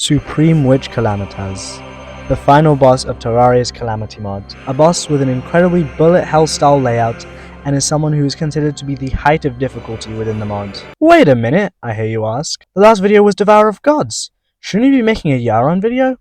Supreme Witch Calamitas, the final boss of Terraria's Calamity mod, a boss with an incredibly bullet hell style layout and is someone who is considered to be the height of difficulty within the mod. Wait a minute, I hear you ask. The last video was Devourer of Gods. Shouldn't you be making a Yaron video?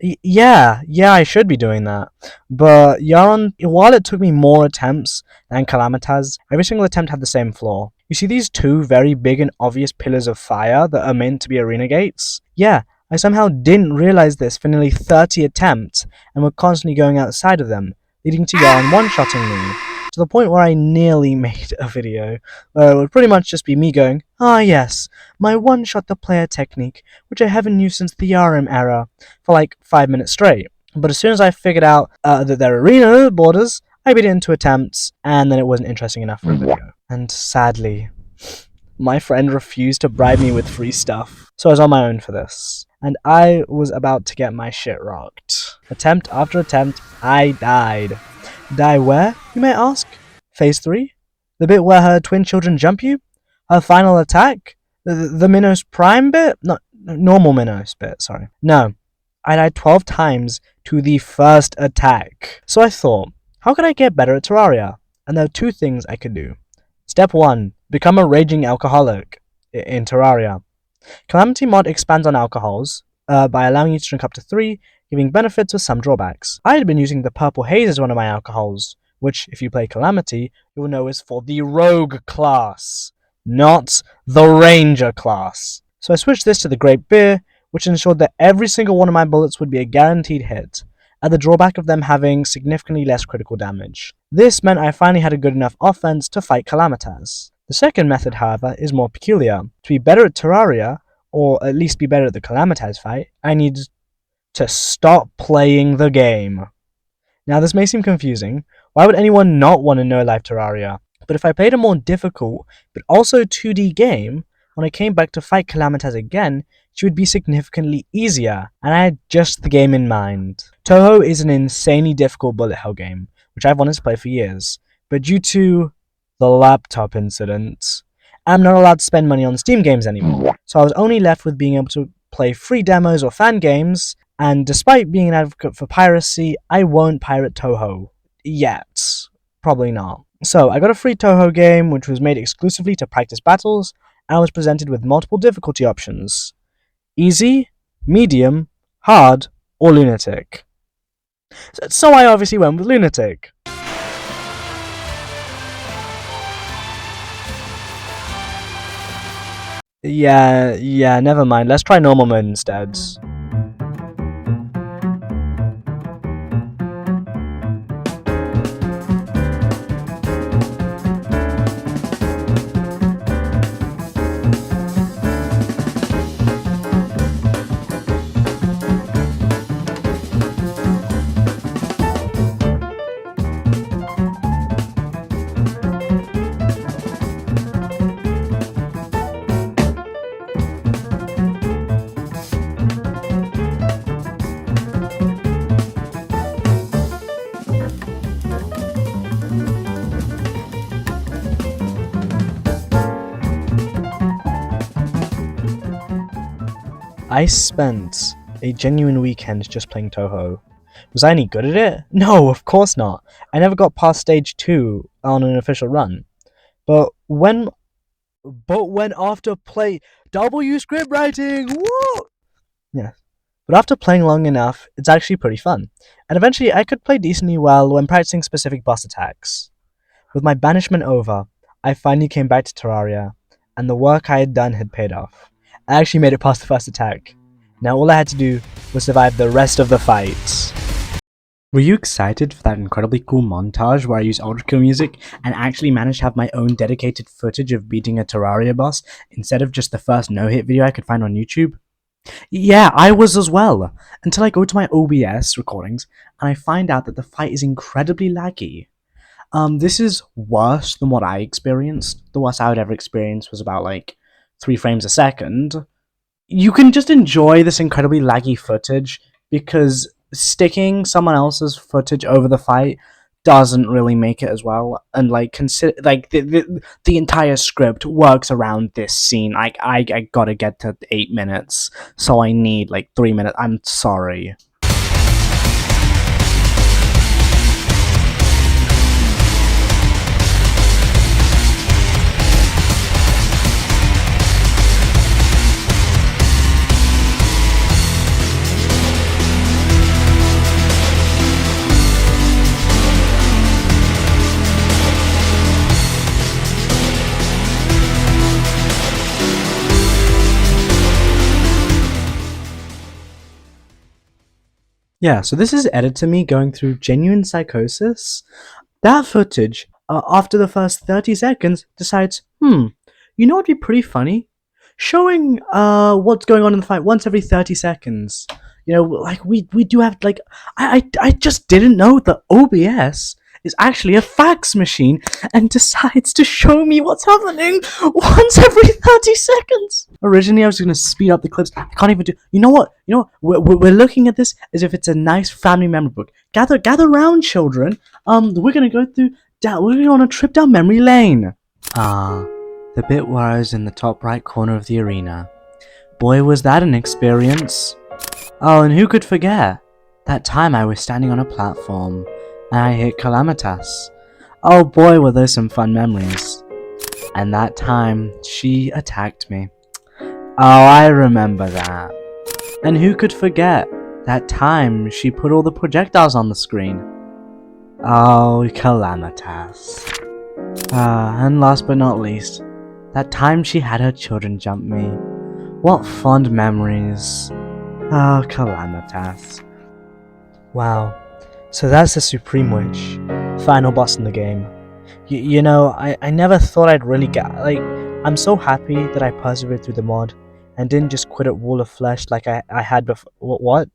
Yeah, I should be doing that. But Yaron, while it took me more attempts than Calamitas, every single attempt had the same flaw. You see these two very big and obvious pillars of fire that are meant to be arena gates? Yeah, I somehow didn't realize this for nearly 30 attempts and were constantly going outside of them, leading to Yaron one-shotting me, to the point where I nearly made a video where it would pretty much just be me going, "Ah yes, my one-shot the player technique, which I haven't used since the RM era," for like 5 minutes straight. But as soon as I figured out that they're arena borders, I beat it into attempts, and then it wasn't interesting enough for a video. And sadly, my friend refused to bribe me with free stuff, so I was on my own for this. And I was about to get my shit rocked. Attempt after attempt, I died. Die where, you may ask? Phase 3? The bit where her twin children jump you? Her final attack? The Minos Prime bit? No, normal Minos bit, sorry. No, I died 12 times to the first attack. So I thought, how could I get better at Terraria? And there are two things I could do. Step 1. Become a raging alcoholic in Terraria. Calamity mod expands on alcohols by allowing you to drink up to 3, giving benefits with some drawbacks. I had been using the Purple Haze as one of my alcohols, which, if you play Calamity, you will know is for the Rogue class, not the Ranger class. So I switched this to the Grape Beer, which ensured that every single one of my bullets would be a guaranteed hit, at the drawback of them having significantly less critical damage. This meant I finally had a good enough offense to fight Calamitas. The second method, however, is more peculiar. To be better at Terraria, or at least be better at the Calamitas fight, I need to stop playing the game. Now this may seem confusing. Why would anyone not want to know live Terraria? But if I played a more difficult, but also 2D game, when I came back to fight Calamitas again, she would be significantly easier, and I had just the game in mind. Touhou is an insanely difficult bullet hell game, which I've wanted to play for years, but due to the laptop incident, I'm not allowed to spend money on Steam games anymore, so I was only left with being able to play free demos or fan games, and despite being an advocate for piracy, I won't pirate Touhou. Yet. Probably not. So, I got a free Touhou game, which was made exclusively to practice battles, and I was presented with multiple difficulty options. Easy, medium, hard, or lunatic. So I obviously went with lunatic. Yeah, never mind. Let's try normal mode instead. I spent a genuine weekend just playing Touhou. Was I any good at it? No, of course not. I never got past stage 2 on an official run. But when after play W script writing, woo! Yeah. But after playing long enough, it's actually pretty fun. And eventually I could play decently well when practicing specific boss attacks. With my banishment over, I finally came back to Terraria, and the work I had done had paid off. I actually made it past the first attack. Now all I had to do was survive the rest of the fight. Were you excited for that incredibly cool montage where I use ultra-kill music and actually managed to have my own dedicated footage of beating a Terraria boss instead of just the first no-hit video I could find on YouTube? Yeah, I was as well, until I go to my OBS recordings and I find out that the fight is incredibly laggy. This is worse than what I experienced. The worst I would ever experience was about like 3 frames a second. You can just enjoy this incredibly laggy footage because sticking someone else's footage over the fight doesn't really make it as well, and like consider like the entire script works around this scene. Like I gotta get to 8 minutes, so I need like 3 minutes. I'm sorry. Yeah, so this is editor me going through genuine psychosis. That footage, after the first 30 seconds, decides, you know what'd be pretty funny? Showing what's going on in the fight once every 30 seconds. You know, like we do have like I just didn't know that OBS is actually a fax machine and decides to show me what's happening once every 30 seconds. Originally, I was going to speed up the clips. I can't even do... You know what? We're looking at this as if it's a nice family memory book. Gather round, children. We're going to go through... We're going on a trip down memory lane. The bit where I was in the top right corner of the arena. Boy, was that an experience. Oh, and who could forget? That time I was standing on a platform, and I hit Calamitas. Oh boy, were those some fun memories. And that time, she attacked me. Oh, I remember that. And who could forget that time she put all the projectiles on the screen? Oh, Calamitas. And last but not least, that time she had her children jump me. What fond memories. Oh, Calamitas. Wow. So that's the Supreme Witch, final boss in the game. You know, I never thought I'd really get... Like, I'm so happy that I persevered through the mod, and didn't just quit at Wall of Flesh like I had before. What?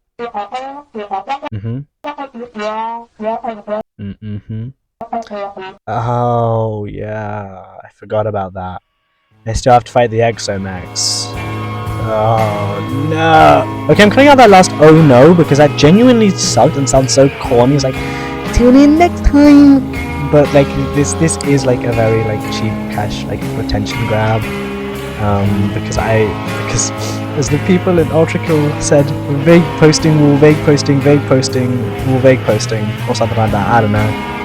Oh, yeah, I forgot about that. I still have to fight the EXO MECHs. Oh no! Okay, I'm cutting out that last oh no because that genuinely sucked and sounds so corny. It's like, tune in next time. But like this is like a very like cheap cash like retention grab. Because as the people in Ultra Kill said, vague posting will vague posting, vague posting will vague posting, or something like that. I don't know.